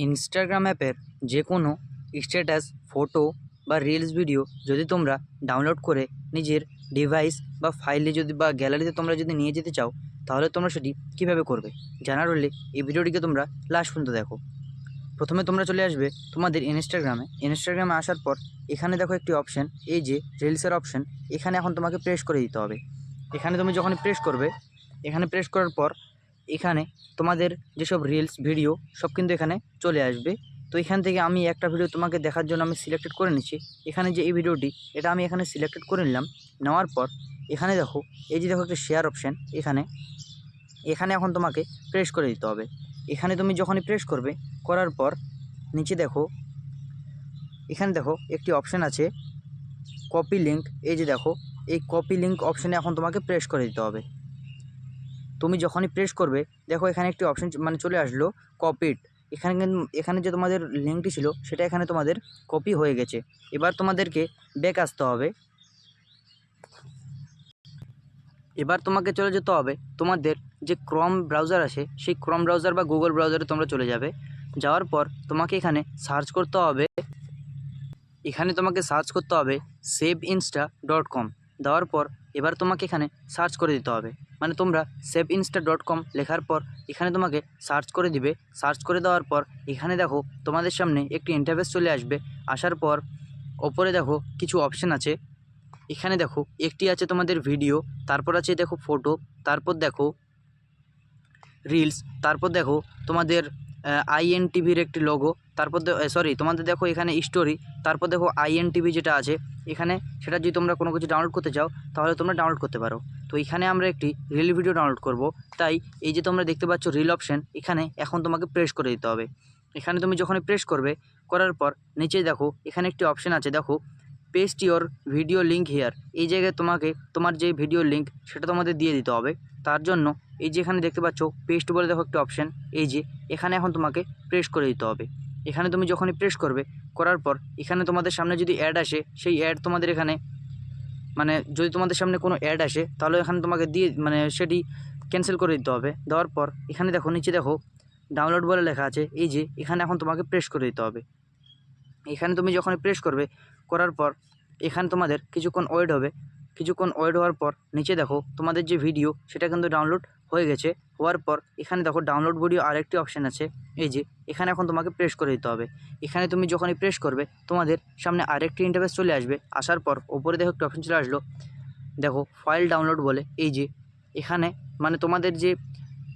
Instagram অ্যাপের যে কোনো স্ট্যাটাস, ফটো বা রিলস ভিডিও যদি তোমরা ডাউনলোড করে নিজের ডিভাইস বা ফাইলে যদি বা গ্যালারিতে তোমরা যদি নিয়ে যেতে চাও, তাহলে তোমরা সেটি কীভাবে করবে জানার হলে এই ভিডিওটিকে তোমরা লাস্ট পর্যন্ত দেখো। প্রথমে তোমরা চলে আসবে তোমাদের ইনস্টাগ্রামে আসার পর এখানে দেখো একটি অপশান, এই যে রিলসের অপশান, এখানে এখন তোমাকে প্রেস করে দিতে হবে। এখানে তুমি যখনই প্রেস করবে, এখানে প্রেস করার পর এখানে তোমাদের যেসব রিলস ভিডিও সব কিন্তু এখানে চলে আসবে। তো এখান থেকে আমি একটা ভিডিও তোমাকে দেখার জন্য আমি সিলেক্টেড করে নিচ্ছি। এখানে যে এই ভিডিওটি, এটা আমি এখানে সিলেক্টেড করে নিলাম। নেওয়ার পর এখানে দেখো, এই যে দেখো একটা শেয়ার অপশান, এখানে এখন তোমাকে প্রেস করে দিতে হবে। এখানে তুমি যখনই প্রেস করবে, করার পর নিচে দেখো, এখানে দেখো একটি অপশান আছে কপি লিঙ্ক। এই যে দেখো, এই কপি লিঙ্ক অপশানে এখন তোমাকে প্রেস করে দিতে হবে। তুমি যখনই প্রেস করবে, দেখো এখানে একটি অপশান মানে চলে আসলো কপিড। এখানে যে তোমাদের লিঙ্কটি ছিল সেটা এখানে তোমাদের কপি হয়ে গেছে। এবার তোমাদেরকে ব্যাক আসতে হবে। এবার তোমাকে চলে যেতে হবে তোমাদের যে ক্রোম ব্রাউজার আছে, সেই ক্রোম ব্রাউজার বা গুগল ব্রাউজারে তোমরা চলে যাবে। যাওয়ার পর তোমাকে এখানে সার্চ করতে হবে, saveinsta.com। দেওয়ার পর এবার তোমাকে এখানে সার্চ করে দিতে হবে। মানে তোমরা saveinsta.com লেখার পর এখানে তোমাকে সার্চ করে দিবে। সার্চ করে দেওয়ার পর এখানে দেখো তোমাদের সামনে একটি ইন্টারফেস চলে আসবে। আসার পর ওপরে দেখো কিছু অপশান আছে। এখানে দেখো একটি আছে তোমাদের ভিডিও, তারপর আছে দেখো ফটো, তারপর দেখো রিলস, তারপর দেখো তোমাদের INTVর একটি লোগো, তারপর তোমাদের দেখো এখানে স্টোরি, তারপর দেখো INTV যেটা আছে এখানে, সেটা যদি তোমরা কোনো কিছু ডাউনলোড করতে চাও তাহলে তোমরা ডাউনলোড করতে পারো। তো এখানে আমরা একটি রিল ভিডিও ডাউনলোড করব, তাই এই যে তোমরা দেখতে পাচ্ছ রিল অপশান, এখানে এখন তোমাকে প্রেস করে দিতে হবে। এখানে তুমি যখনই প্রেস করবে, করার পর নিচে দেখো এখানে একটি অপশান আছে, দেখো paste your video link here. এই জায়গায় তোমাকে তোমার যে ভিডিও লিঙ্ক সেটা তোমাদের দিয়ে দিতে হবে। তার জন্য এই যে এখানে দেখতে পাচ্ছ পেস্ট বলে দেখো একটি অপশান, এই যে এখানে এখন তোমাকে প্রেস করে দিতে হবে। এখানে তুমি যখনই প্রেস করবে, করার পর এখানে তোমাদের সামনে যদি অ্যাড আসে, সেই অ্যাড তোমাদের এখানে মানে যদি তোমাদের সামনে কোনো অ্যাড আসে তাহলে এখানে তোমাকে সেটি ক্যান্সেল করে দিতে হবে। দেওয়ার পর এখানে দেখো নিচে দেখো ডাউনলোড বলে লেখা আছে, এই যে এখানে এখন তোমাকে প্রেস করে দিতে হবে। এখানে তুমি যখনই প্রেস করবে, করার পর এখানে তোমাদের কিছুক্ষণ ওয়েট হবে। কিছুক্ষণ ওয়েট হওয়ার পর নিচে দেখো তোমাদের যে ভিডিও সেটা কিন্তু ডাউনলোড হয়ে গেছে। হওয়ার পর এখানে দেখো ডাউনলোড ভিডিও আরেকটি অপশান আছে, এই যে এখানে এখন তোমাকে প্রেস করে দিতে হবে। এখানে তুমি যখনই প্রেস করবে, তোমাদের সামনে আরেকটি ইন্টারফেস চলে আসবে। আসার পর ওপরে দেখো একটি অপশান চলে আসলো, দেখো ফাইল ডাউনলোড বলে, এই যে এখানে মানে তোমাদের যে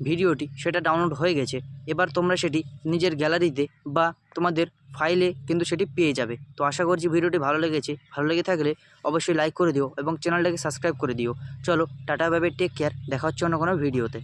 ভিডিওটি সেটা ডাউনলোড হয়ে গেছে। এবার তোমরা সেটি নিজের গ্যালারিতে বা তোমাদের ফাইলে কিন্তু সেটি পেয়ে যাবে। তো আশা করছি ভিডিওটি ভালো লেগেছে। ভালো লেগে থাকলে অবশ্যই লাইক করে দিও এবং চ্যানেলটাকে সাবস্ক্রাইব করে দিও। চলো tata, bye bye, take care. দেখা হচ্ছে অন্য কোনো ভিডিওতে।